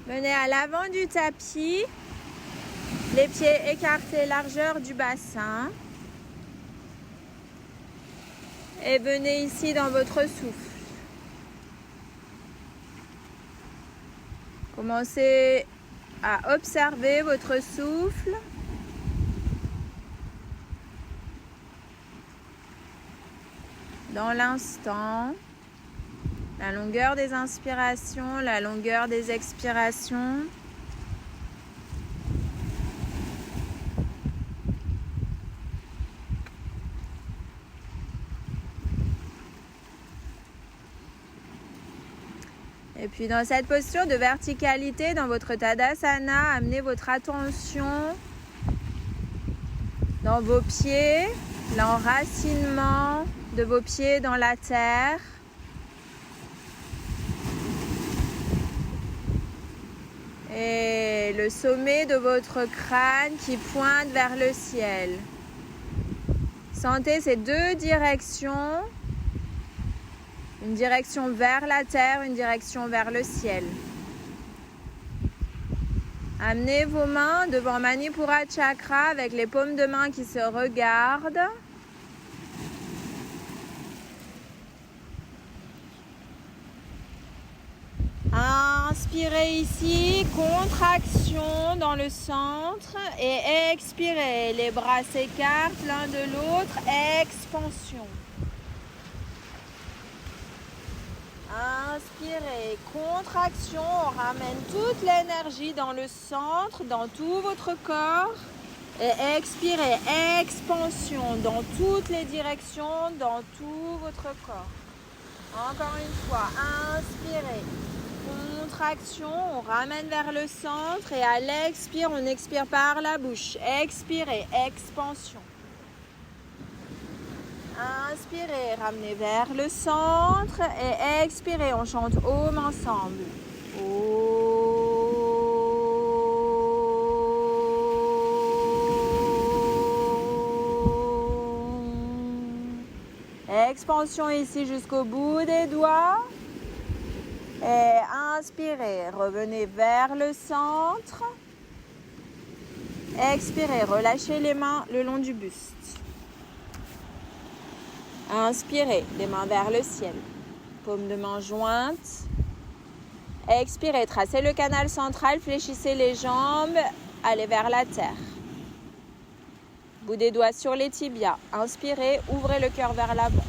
Venez à l'avant du tapis, les pieds écartés, largeur du bassin. Et venez ici dans votre souffle. Commencez à observer votre souffle. Dans l'instant, la longueur des inspirations, la longueur des expirations. Et puis dans cette posture de verticalité, dans votre Tadasana, amenez votre attention dans vos pieds, l'enracinement de vos pieds dans la terre. Et le sommet de votre crâne qui pointe vers le ciel. Sentez ces deux directions. Une direction vers la terre, une direction vers le ciel. Amenez vos mains devant Manipura Chakra avec les paumes de main qui se regardent. Inspirez ici, contraction dans le centre et expirez. Les bras s'écartent l'un de l'autre, expansion. Inspirez, contraction, on ramène toute l'énergie dans le centre, dans tout votre corps. Et expirez, expansion dans toutes les directions, dans tout votre corps. Encore une fois, inspirez, contraction, on ramène vers le centre. Et à l'expire, on expire par la bouche. Expirez, expansion. Inspirez, ramenez vers le centre et expirez, on chante Om ensemble. Om. Expansion ici jusqu'au bout des doigts. Et inspirez, revenez vers le centre. Expirez, relâchez les mains le long du buste. Inspirez, les mains vers le ciel, paumes de main jointes. Expirez, tracez le canal central, fléchissez les jambes, allez vers la terre. Bout des doigts sur les tibias. Inspirez, ouvrez le cœur vers l'avant.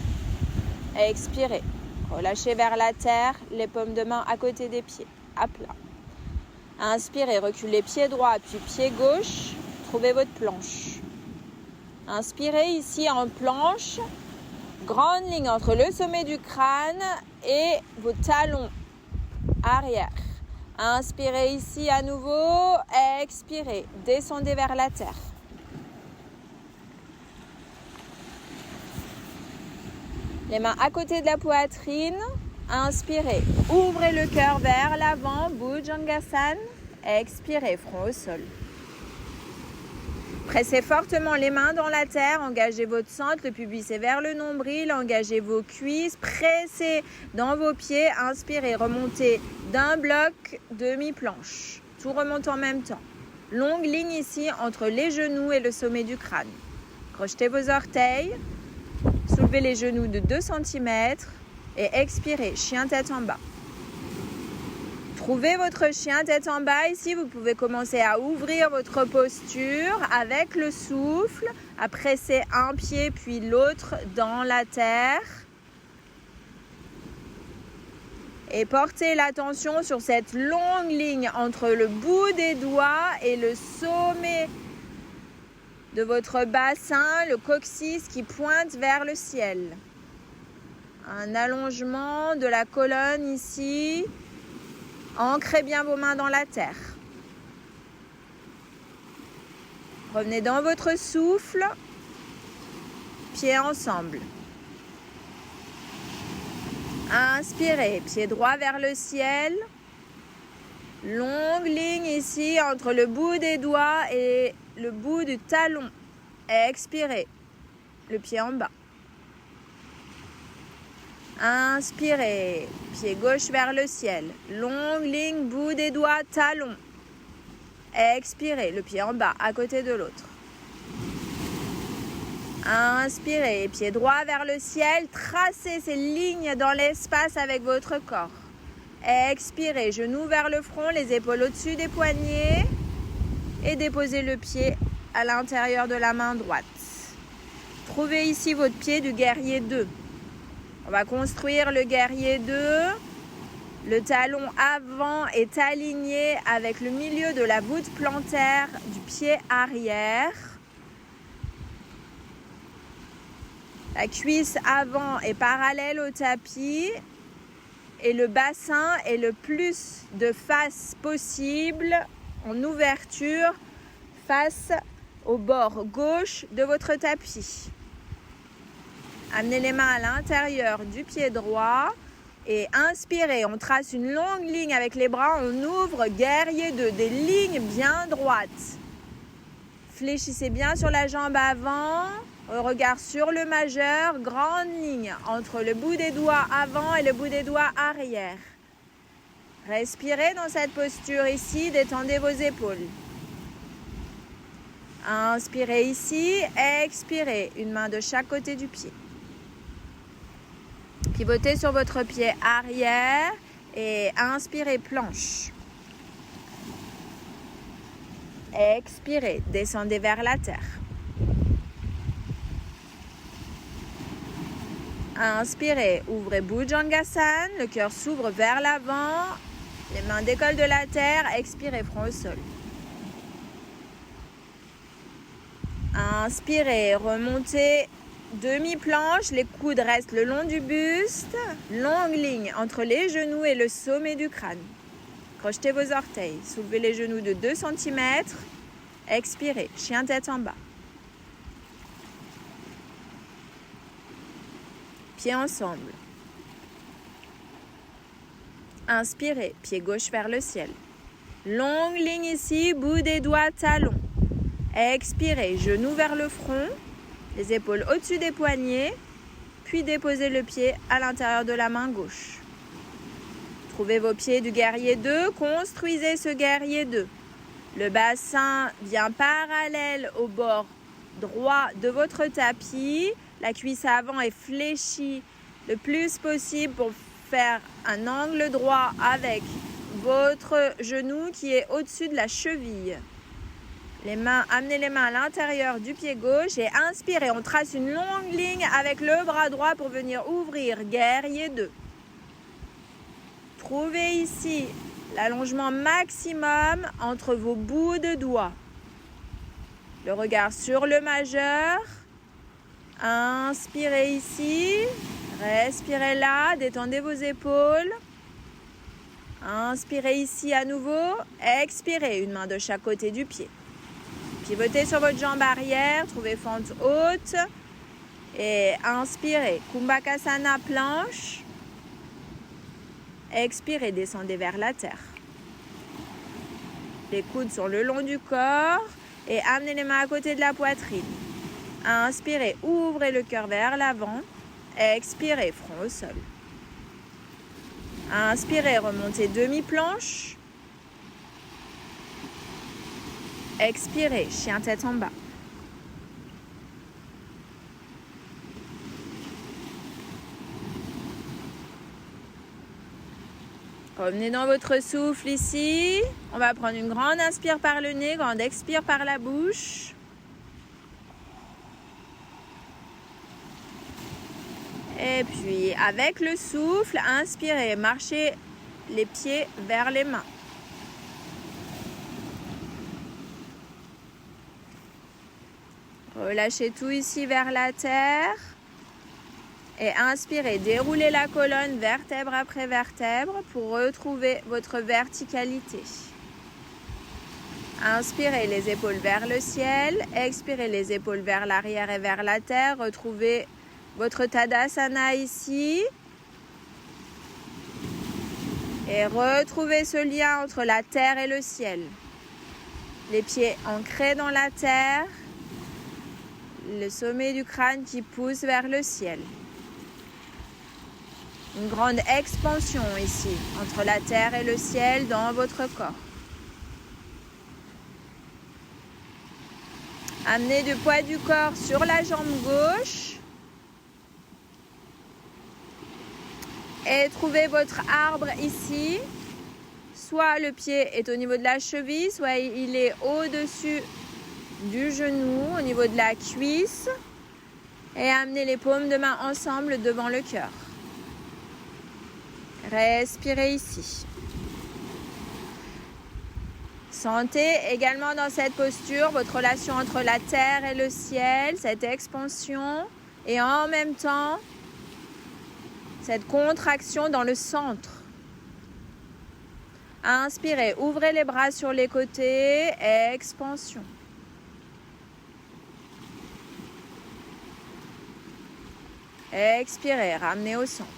Expirez, relâchez vers la terre, les paumes de main à côté des pieds, à plat. Inspirez, reculez pied droit puis pied gauche, trouvez votre planche. Inspirez ici en planche. Grande ligne entre le sommet du crâne et vos talons arrière. Inspirez ici à nouveau. Expirez. Descendez vers la terre. Les mains à côté de la poitrine. Inspirez. Ouvrez le cœur vers l'avant. Bhujangasana. Expirez. Front au sol. Pressez fortement les mains dans la terre, engagez votre centre, le pubis est vers le nombril, engagez vos cuisses, pressez dans vos pieds, inspirez, remontez d'un bloc, demi-planche. Tout remonte en même temps. Longue ligne ici entre les genoux et le sommet du crâne. Crochetez vos orteils, soulevez les genoux de 2 cm et expirez, chien tête en bas. Trouvez votre chien tête en bas. Ici, vous pouvez commencer à ouvrir votre posture avec le souffle, à presser un pied puis l'autre dans la terre. Et portez l'attention sur cette longue ligne entre le bout des doigts et le sommet de votre bassin, le coccyx qui pointe vers le ciel. Un allongement de la colonne ici. Ancrez bien vos mains dans la terre. Revenez dans votre souffle. Pieds ensemble. Inspirez, pied droit vers le ciel. Longue ligne ici entre le bout des doigts et le bout du talon. Expirez, le pied en bas. Inspirez, pied gauche vers le ciel. Longue ligne, bout des doigts, talon. Expirez, le pied en bas, à côté de l'autre. Inspirez, pied droit vers le ciel. Tracez ces lignes dans l'espace avec votre corps. Expirez, genoux vers le front, les épaules au-dessus des poignets. Et déposez le pied à l'intérieur de la main droite. Trouvez ici votre pied du guerrier 2. On va construire le guerrier 2. Le talon avant est aligné avec le milieu de la voûte plantaire du pied arrière. La cuisse avant est parallèle au tapis et le bassin est le plus de face possible en ouverture face au bord gauche de votre tapis. Amenez les mains à l'intérieur du pied droit et inspirez. On trace une longue ligne avec les bras, on ouvre guerrier 2, des lignes bien droites. Fléchissez bien sur la jambe avant, regard sur le majeur, grande ligne entre le bout des doigts avant et le bout des doigts arrière. Respirez dans cette posture ici, détendez vos épaules. Inspirez ici, expirez, une main de chaque côté du pied. Pivotez sur votre pied arrière et inspirez, planche. Expirez, descendez vers la terre. Inspirez, ouvrez Bhujangasana, le cœur s'ouvre vers l'avant, les mains décollent de la terre, expirez, front au sol. Inspirez, remontez, demi-planche, les coudes restent le long du buste, longue ligne entre les genoux et le sommet du crâne. Crochetez vos orteils, soulevez les genoux de 2 cm, expirez, chien tête en bas. Pieds ensemble. Inspirez, pied gauche vers le ciel. Longue ligne ici, bout des doigts, talon. Expirez, genoux vers le front, les épaules au-dessus des poignets, puis déposez le pied à l'intérieur de la main gauche. Trouvez vos pieds du guerrier 2, construisez ce guerrier 2. Le bassin vient parallèle au bord droit de votre tapis. La cuisse avant est fléchie le plus possible pour faire un angle droit avec votre genou qui est au-dessus de la cheville. Amenez les mains à l'intérieur du pied gauche et inspirez. On trace une longue ligne avec le bras droit pour venir ouvrir guerrier 2. Trouvez ici l'allongement maximum entre vos bouts de doigts. Le regard sur le majeur. Inspirez ici. Respirez là. Détendez vos épaules. Inspirez ici à nouveau. Expirez, une main de chaque côté du pied. Pivotez sur votre jambe arrière, trouvez fente haute et inspirez. Kumbhakasana, planche. Expirez, descendez vers la terre. Les coudes sont le long du corps et amenez les mains à côté de la poitrine. Inspirez, ouvrez le cœur vers l'avant. Expirez, front au sol. Inspirez, remontez demi-planche. Expirez, chien tête en bas. Revenez dans votre souffle ici. On va prendre une grande inspire par le nez, grande expire par la bouche. Et puis, avec le souffle, inspirez, marchez les pieds vers les mains. Relâchez tout ici vers la terre. Et inspirez, déroulez la colonne vertèbre après vertèbre pour retrouver votre verticalité. Inspirez les épaules vers le ciel. Expirez les épaules vers l'arrière et vers la terre. Retrouvez votre Tadasana ici. Et retrouvez ce lien entre la terre et le ciel. Les pieds ancrés dans la terre. Le sommet du crâne qui pousse vers le ciel. Une grande expansion ici, entre la terre et le ciel dans votre corps. Amenez du poids du corps sur la jambe gauche. Et trouvez votre arbre ici. Soit le pied est au niveau de la cheville, soit il est au-dessus du genou, au niveau de la cuisse. Et amenez les paumes de main ensemble devant le cœur. Respirez ici. Sentez également dans cette posture votre relation entre la terre et le ciel, cette expansion et en même temps cette contraction dans le centre. Inspirez, ouvrez les bras sur les côtés, expansion. Expirez, ramenez au centre.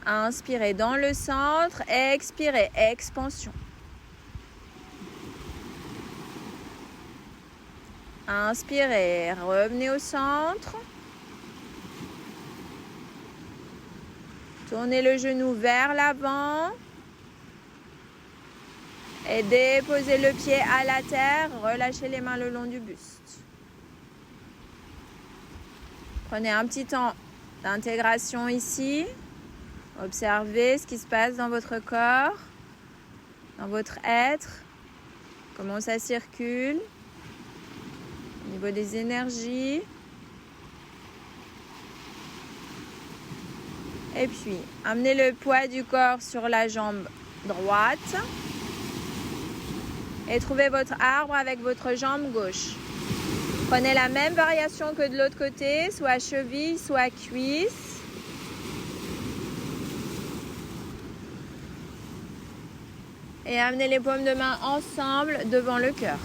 Inspirez dans le centre, expirez, expansion. Inspirez, revenez au centre. Tournez le genou vers l'avant. Et déposez le pied à la terre, relâchez les mains le long du buste. Prenez un petit temps d'intégration ici. Observez ce qui se passe dans votre corps, dans votre être, comment ça circule, au niveau des énergies. Et puis, amenez le poids du corps sur la jambe droite. Et trouvez votre arbre avec votre jambe gauche. Prenez la même variation que de l'autre côté, soit cheville, soit cuisse. Et amenez les paumes de main ensemble devant le cœur.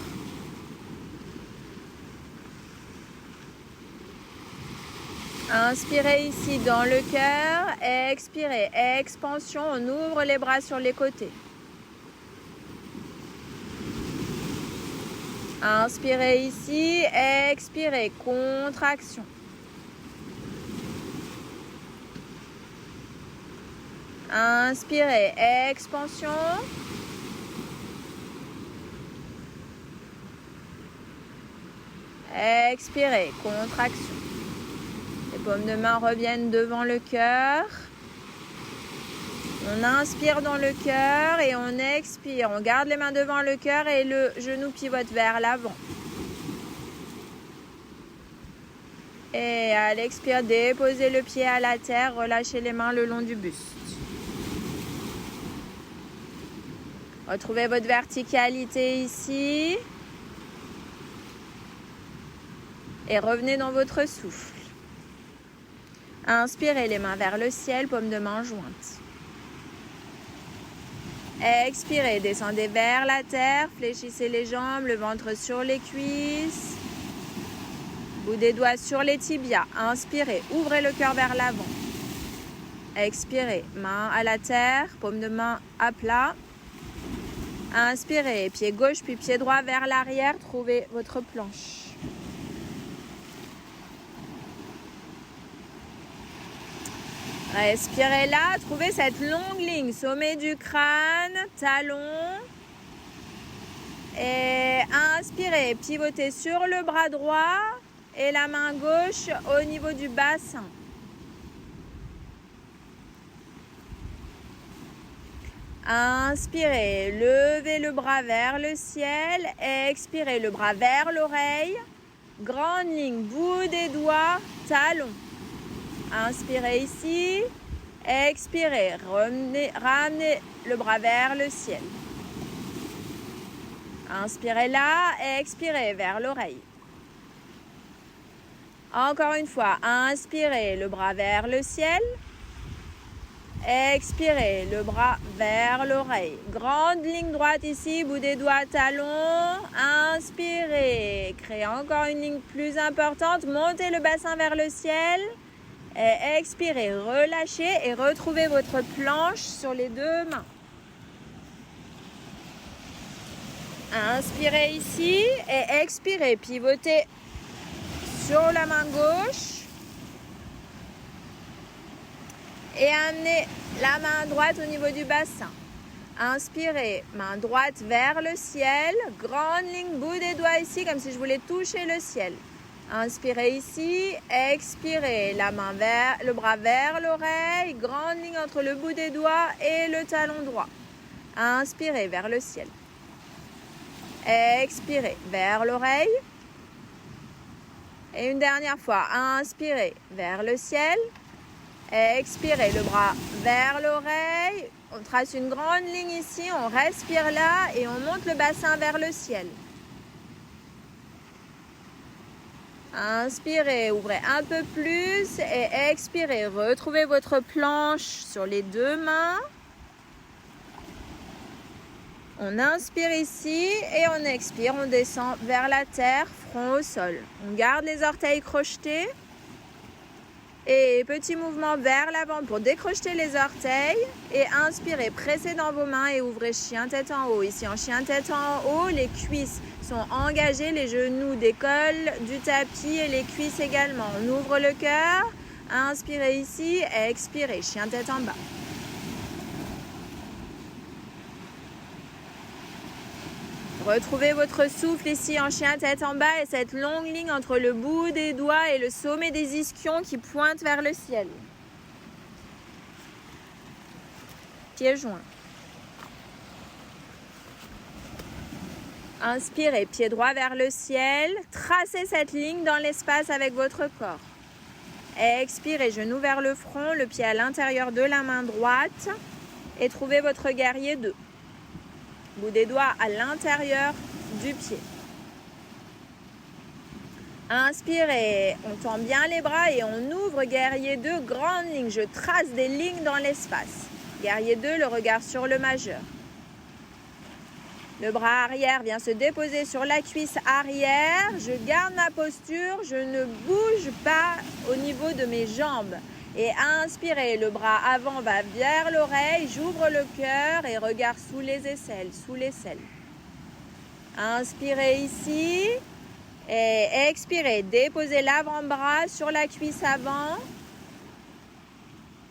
Inspirez ici dans le cœur, expirez, expansion, on ouvre les bras sur les côtés. Inspirez ici, expirez, contraction. Inspirez, expansion. Expirez, contraction. Les paumes de main reviennent devant le cœur. On inspire dans le cœur et on expire. On garde les mains devant le cœur et le genou pivote vers l'avant. Et à l'expire, déposez le pied à la terre, relâchez les mains le long du buste. Retrouvez votre verticalité ici. Et revenez dans votre souffle. Inspirez les mains vers le ciel, paumes de main jointes. Expirez, descendez vers la terre, fléchissez les jambes, le ventre sur les cuisses. Bout des doigts sur les tibias. Inspirez, ouvrez le cœur vers l'avant. Expirez, main à la terre, paume de main à plat. Inspirez, pied gauche puis pied droit vers l'arrière, trouvez votre planche. Respirez là, trouvez cette longue ligne, sommet du crâne, talon. Et inspirez, pivotez sur le bras droit et la main gauche au niveau du bassin. Inspirez, levez le bras vers le ciel, expirez le bras vers l'oreille. Grande ligne, bout des doigts, talon. Inspirez ici, expirez, ramenez le bras vers le ciel. Inspirez là, expirez vers l'oreille. Encore une fois, inspirez le bras vers le ciel. Expirez le bras vers l'oreille. Grande ligne droite ici, bout des doigts, talon. Inspirez, créez encore une ligne plus importante, montez le bassin vers le ciel. Et expirez, relâchez et retrouvez votre planche sur les deux mains. Inspirez ici et expirez, pivotez sur la main gauche. Et amenez la main droite au niveau du bassin. Inspirez, main droite vers le ciel. Grande ligne, bout des doigts ici, comme si je voulais toucher le ciel. Inspirez ici, expirez, le bras vers l'oreille. Grande ligne entre le bout des doigts et le talon droit. Inspirez vers le ciel. Expirez vers l'oreille. Et une dernière fois, inspirez vers le ciel. Expirez, le bras vers l'oreille. On trace une grande ligne ici, on respire là et on monte le bassin vers le ciel. Inspirez, ouvrez un peu plus et expirez. Retrouvez votre planche sur les deux mains. On inspire ici et on expire, on descend vers la terre, front au sol. On garde les orteils crochetés. Et petit mouvement vers l'avant pour décrocher les orteils. Et inspirez, pressez dans vos mains et ouvrez chien tête en haut. Ici en chien tête en haut, les cuisses sont engagées, les genoux décollent du tapis et les cuisses également. On ouvre le cœur, inspirez ici, expirez, chien tête en bas. Retrouvez votre souffle ici en chien tête en bas et cette longue ligne entre le bout des doigts et le sommet des ischions qui pointe vers le ciel. Pieds joints. Inspirez, pied droit vers le ciel. Tracez cette ligne dans l'espace avec votre corps. Expirez, genou vers le front, le pied à l'intérieur de la main droite. Et trouvez votre guerrier 2. Bout des doigts à l'intérieur du pied. Inspirez, on tend bien les bras et on ouvre guerrier 2, grande ligne. Je trace des lignes dans l'espace. Guerrier 2, le regard sur le majeur. Le bras arrière vient se déposer sur la cuisse arrière. Je garde ma posture, je ne bouge pas au niveau de mes jambes. Et inspirez, le bras avant va vers l'oreille, j'ouvre le cœur et regard sous les aisselles, sous l'aisselle. Inspirez ici et expirez, déposez l'avant-bras sur la cuisse avant.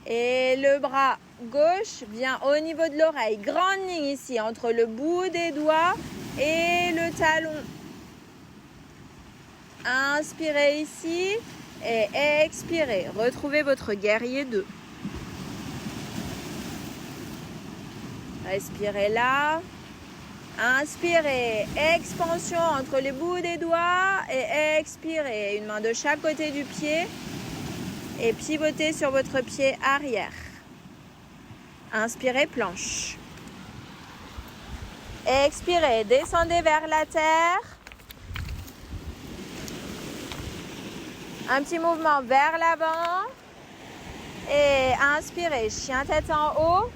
Et le bras gauche vient au niveau de l'oreille. Grande ligne ici entre le bout des doigts et le talon. Inspirez ici. Et expirez, retrouvez votre guerrier 2. Respirez là. Inspirez, expansion entre les bouts des doigts et expirez. Une main de chaque côté du pied et pivotez sur votre pied arrière. Inspirez, planche. Expirez, descendez vers la terre. Un petit mouvement vers l'avant. Et inspirez, chien tête en haut.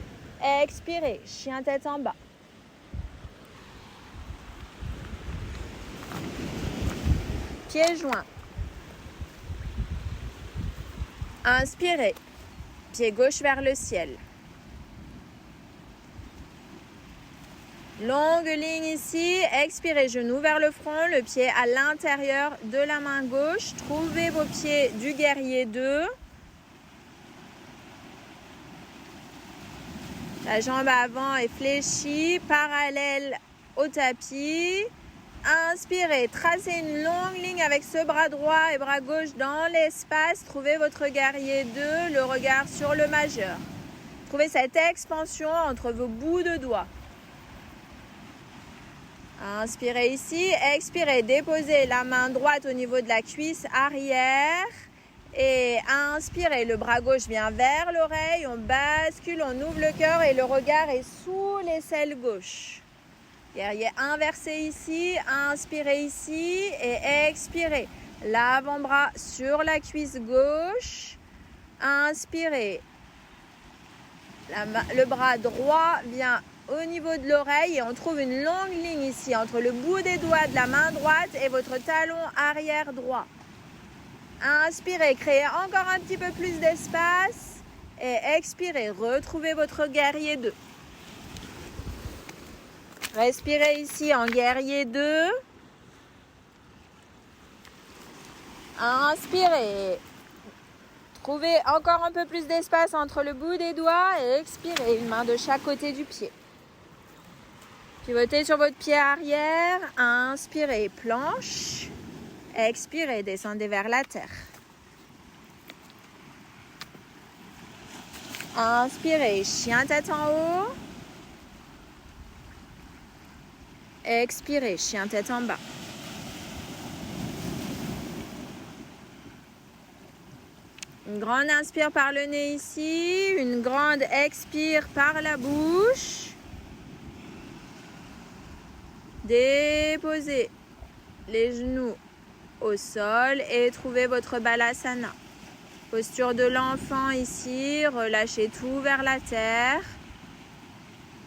Expirez, chien tête en bas. Pieds joints. Inspirez, pied gauche vers le ciel. Longue ligne ici, expirez, genou vers le front, le pied à l'intérieur de la main gauche. Trouvez vos pieds du guerrier 2. La jambe avant est fléchie, parallèle au tapis. Inspirez, tracez une longue ligne avec ce bras droit et bras gauche dans l'espace. Trouvez votre guerrier 2, le regard sur le majeur. Trouvez cette expansion entre vos bouts de doigts. Inspirez ici, expirez, déposez la main droite au niveau de la cuisse arrière et inspirez, le bras gauche vient vers l'oreille, on bascule, on ouvre le cœur et le regard est sous l'aisselle gauche. Guerrier inversé ici, inspirez ici et expirez, l'avant-bras sur la cuisse gauche, inspirez, le bras droit vient au niveau de l'oreille et on trouve une longue ligne ici entre le bout des doigts de la main droite et votre talon arrière droit. Inspirez, créez encore un petit peu plus d'espace et expirez, retrouvez votre guerrier 2. Respirez ici en guerrier 2. Inspirez. Trouvez encore un peu plus d'espace entre le bout des doigts et expirez, une main de chaque côté du pied. Pivotez sur votre pied arrière, inspirez, planche, expirez, descendez vers la terre. Inspirez, chien tête en haut. Expirez, chien tête en bas. Une grande inspire par le nez ici, une grande expire par la bouche. Déposez les genoux au sol et trouvez votre balasana. Posture de l'enfant ici, relâchez tout vers la terre.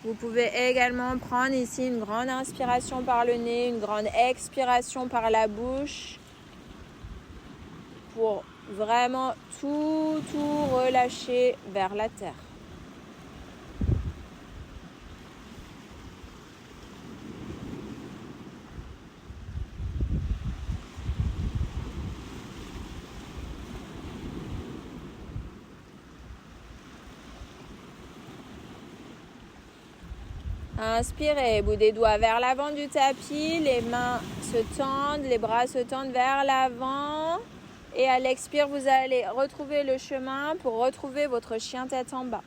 Vous pouvez également prendre ici une grande inspiration par le nez, une grande expiration par la bouche pour vraiment tout relâcher vers la terre. Inspirez, bout des doigts vers l'avant du tapis, les mains se tendent, les bras se tendent vers l'avant. Et à l'expire, vous allez retrouver le chemin pour retrouver votre chien tête en bas.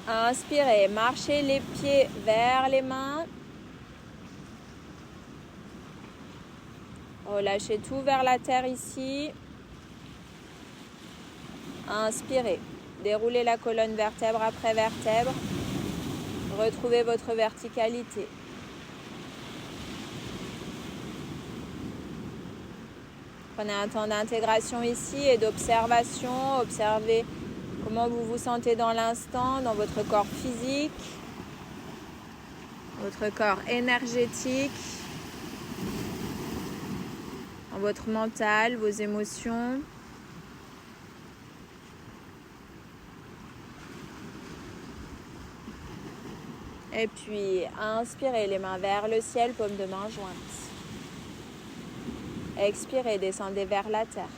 Inspirez, marchez les pieds vers les mains. Relâchez tout vers la terre ici. Inspirez. Déroulez la colonne vertèbre après vertèbre. Retrouvez votre verticalité. Prenez un temps d'intégration ici et d'observation. Observez comment vous vous sentez dans l'instant, dans votre corps physique, votre corps énergétique, dans votre mental, vos émotions. Et puis, inspirez les mains vers le ciel, paume de main jointe. Expirez, descendez vers la terre.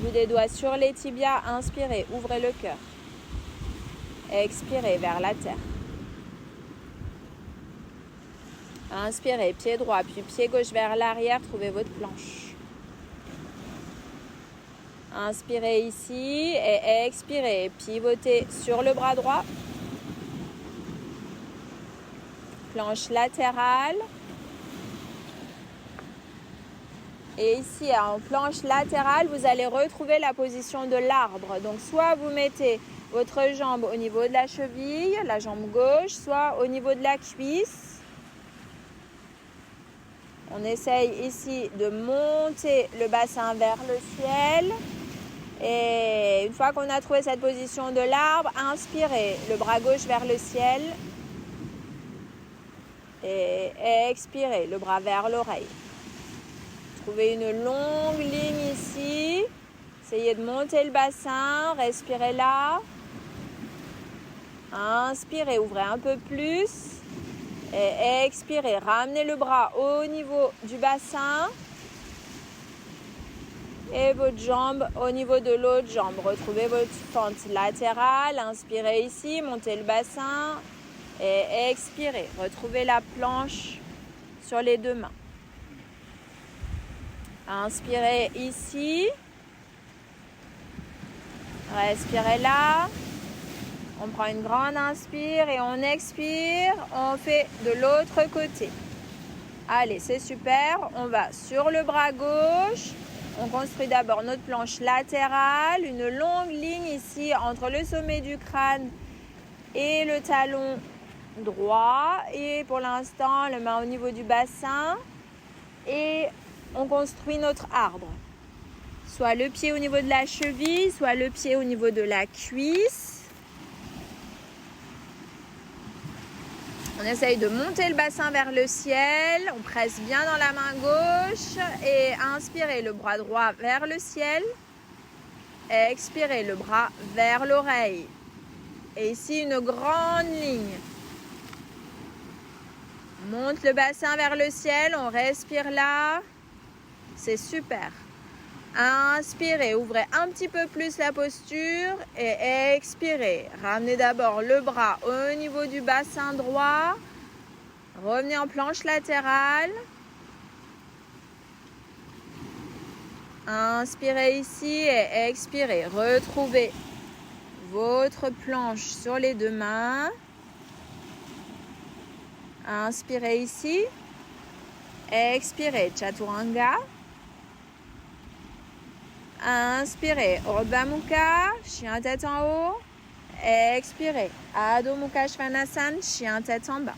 Bout des doigts sur les tibias, inspirez, ouvrez le cœur. Expirez vers la terre. Inspirez, pied droit, puis pied gauche vers l'arrière, trouvez votre planche. Inspirez ici et expirez, pivotez sur le bras droit. Planche latérale. Et ici, en planche latérale, vous allez retrouver la position de l'arbre. Donc, soit vous mettez votre jambe au niveau de la cheville, la jambe gauche, soit au niveau de la cuisse. On essaye ici de monter le bassin vers le ciel. Et une fois qu'on a trouvé cette position de l'arbre, inspirez le bras gauche vers le ciel. Et expirez le bras vers l'oreille. Trouvez une longue ligne ici. Essayez de monter le bassin. Respirez là. Inspirez, ouvrez un peu plus. Et expirez, ramenez le bras au niveau du bassin. Et votre jambe au niveau de l'autre jambe. Retrouvez votre fente latérale. Inspirez ici, montez le bassin. Et expirez. Retrouvez la planche sur les deux mains. Inspirez ici. Respirez là. On prend une grande inspire et on expire. On fait de l'autre côté. Allez, c'est super. On va sur le bras gauche. On construit d'abord notre planche latérale. Une longue ligne ici entre le sommet du crâne et le talon droit. Et pour l'instant, le main au niveau du bassin. Et on construit notre arbre. Soit le pied au niveau de la cheville, soit le pied au niveau de la cuisse. On essaye de monter le bassin vers le ciel. On presse bien dans la main gauche. Et inspirez le bras droit vers le ciel. Expirez le bras vers l'oreille. Et ici, une grande ligne. On monte le bassin vers le ciel, on respire là. C'est super. Inspirez, ouvrez un petit peu plus la posture et expirez. Ramenez d'abord le bras au niveau du bassin droit. Revenez en planche latérale. Inspirez ici et expirez. Retrouvez votre planche sur les deux mains. Inspirez ici. Expirez, Chaturanga. Inspirez, Urdhva Mukha, chien tête en haut. Expirez, Adho Mukha Svanasana, chien tête en bas.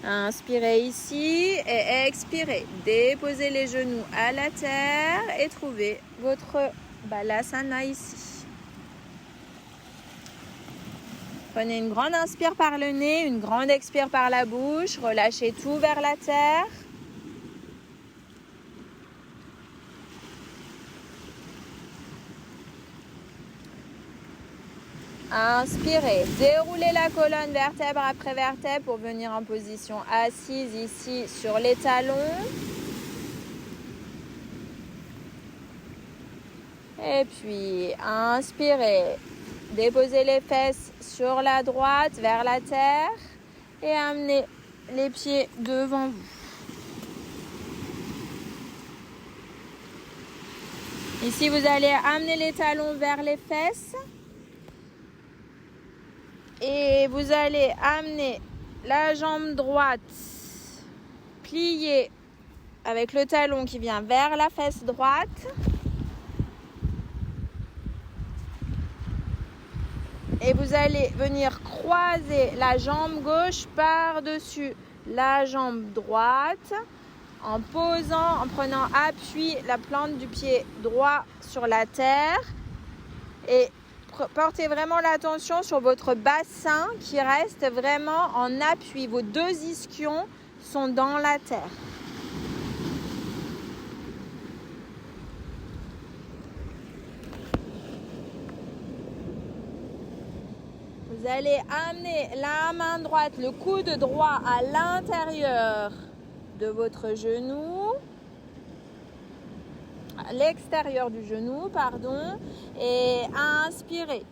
Inspirez ici et expirez. Déposez les genoux à la terre et trouvez votre Balasana ici. Prenez une grande inspire par le nez, une grande expire par la bouche. Relâchez tout vers la terre. Inspirez, déroulez la colonne vertèbre après vertèbre pour venir en position assise ici sur les talons. Et puis, inspirez, déposez les fesses sur la droite vers la terre et amenez les pieds devant vous. Ici, vous allez amener les talons vers les fesses. Et vous allez amener la jambe droite pliée avec le talon qui vient vers la fesse droite. Et vous allez venir croiser la jambe gauche par-dessus la jambe droite en posant, en prenant appui la plante du pied droit sur la terre. Et portez vraiment l'attention sur votre bassin qui reste vraiment en appui. Vos deux ischions sont dans la terre. Vous allez amener la main droite, le coude droit à l'intérieur de votre genou. À l'extérieur du genou, pardon, et inspirez.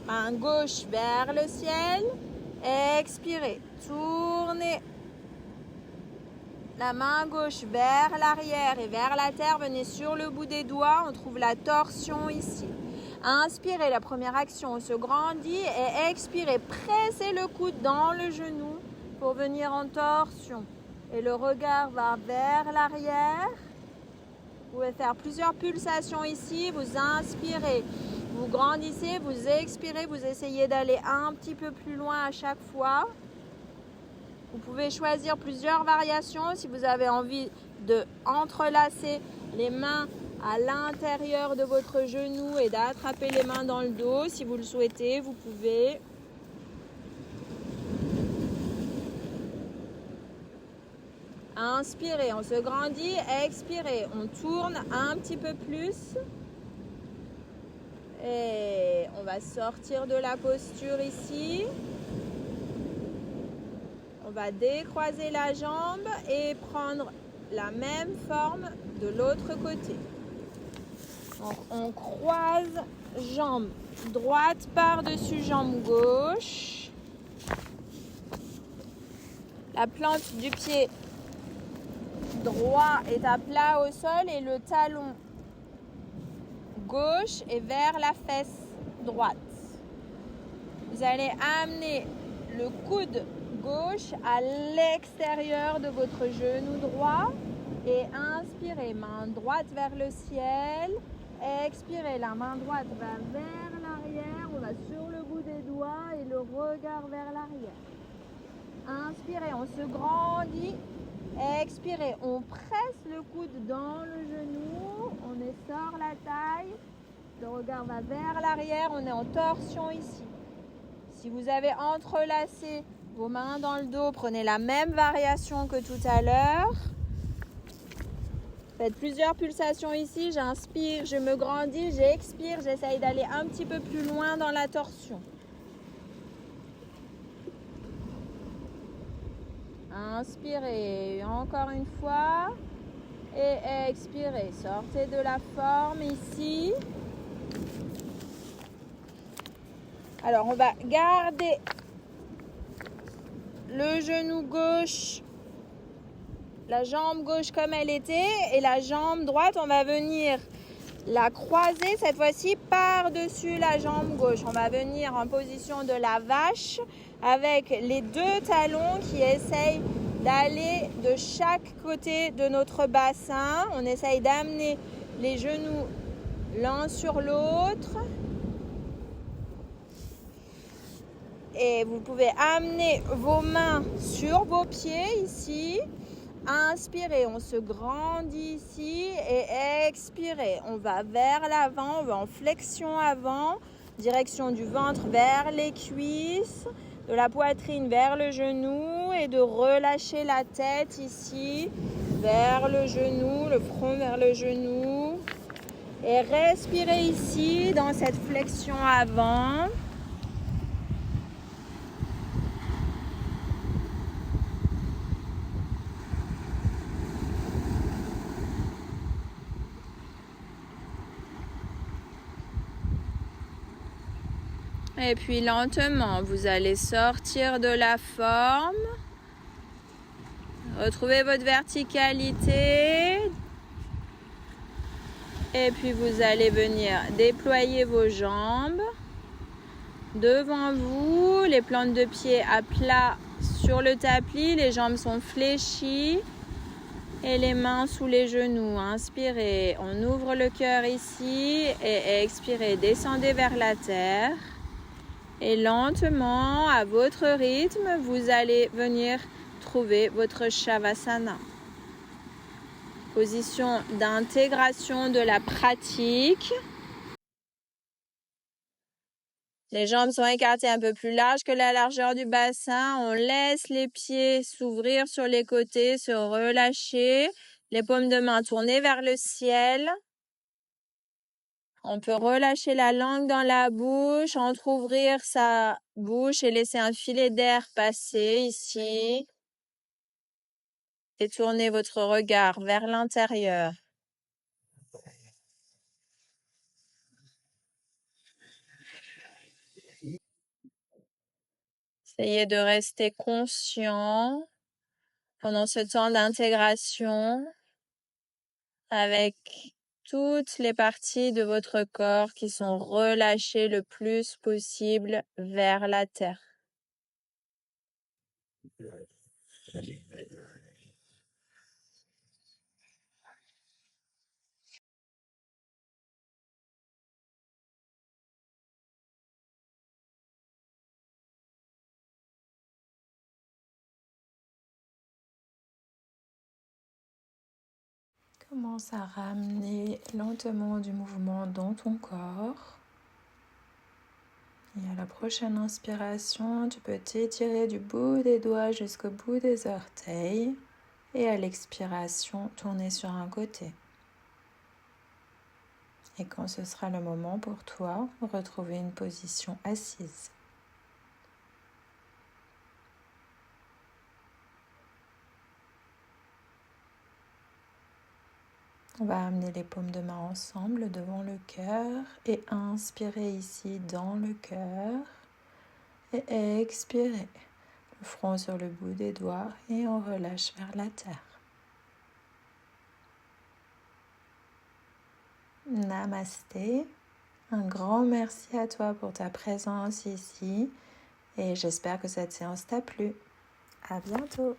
Main gauche vers le ciel, expirez. Tournez la main gauche vers l'arrière et vers la terre. Venez sur le bout des doigts, on trouve la torsion ici. Inspirez, la première action, on se grandit et expirez. Pressez le coude dans le genou pour venir en torsion. Et le regard va vers l'arrière. Vous pouvez faire plusieurs pulsations ici. Vous inspirez, vous grandissez, vous expirez. Vous essayez d'aller un petit peu plus loin à chaque fois. Vous pouvez choisir plusieurs variations si vous avez envie de entrelacer les mains à l'intérieur de votre genou et d'attraper les mains dans le dos. Si vous le souhaitez, vous pouvez. Inspirez, on se grandit, expirez, on tourne un petit peu plus. Et on va sortir de la posture ici. On va décroiser la jambe et prendre la même forme de l'autre côté. Donc on croise jambe droite par-dessus jambe gauche. La plante du pied droit est à plat au sol et le talon gauche est vers la fesse droite. Vous allez amener le coude gauche à l'extérieur de votre genou droit et inspirez, main droite vers le ciel. Expirez, la main droite va vers l'arrière, on va sur le bout des doigts et le regard vers l'arrière. Inspirez, on se grandit. Expirez, on presse le coude dans le genou, on essore la taille, le regard va vers l'arrière, on est en torsion ici. Si vous avez entrelacé vos mains dans le dos, prenez la même variation que tout à l'heure. Faites plusieurs pulsations ici. J'inspire, je me grandis, j'expire, j'essaye d'aller un petit peu plus loin dans la torsion. Inspirez encore une fois et expirez. Sortez de la forme ici. Alors, on va garder le genou gauche, la jambe gauche comme elle était, et la jambe droite, on va venir la croiser cette fois-ci par-dessus la jambe gauche. On va venir en position de la vache avec les deux talons qui essayent d'aller de chaque côté de notre bassin. On essaye d'amener les genoux l'un sur l'autre. Et vous pouvez amener vos mains sur vos pieds ici. Inspirez, on se grandit ici et expirez. On va vers l'avant, on va en flexion avant, direction du ventre vers les cuisses, de la poitrine vers le genou et de relâcher la tête ici vers le genou, le front vers le genou. Et respirez ici dans cette flexion avant. Et puis lentement, vous allez sortir de la forme. Retrouvez votre verticalité. Et puis vous allez venir déployer vos jambes. Devant vous, les plantes de pied à plat sur le tapis. Les jambes sont fléchies. Et les mains sous les genoux. Inspirez, on ouvre le cœur ici. Et expirez, descendez vers la terre. Et lentement, à votre rythme, vous allez venir trouver votre Shavasana. Position d'intégration de la pratique. Les jambes sont écartées un peu plus larges que la largeur du bassin. On laisse les pieds s'ouvrir sur les côtés, se relâcher. Les paumes de main tournées vers le ciel. On peut relâcher la langue dans la bouche, entrouvrir sa bouche et laisser un filet d'air passer ici. Et tournez votre regard vers l'intérieur. Essayez de rester conscient pendant ce temps d'intégration avec toutes les parties de votre corps qui sont relâchées le plus possible vers la terre. Commence à ramener lentement du mouvement dans ton corps. Et à la prochaine inspiration, tu peux t'étirer du bout des doigts jusqu'au bout des orteils. Et à l'expiration, tourner sur un côté. Et quand ce sera le moment pour toi, retrouver une position assise. On va amener les paumes de main ensemble devant le cœur et inspirer ici dans le cœur et expirer. Le front sur le bout des doigts et on relâche vers la terre. Namasté. Un grand merci à toi pour ta présence ici et j'espère que cette séance t'a plu. À bientôt.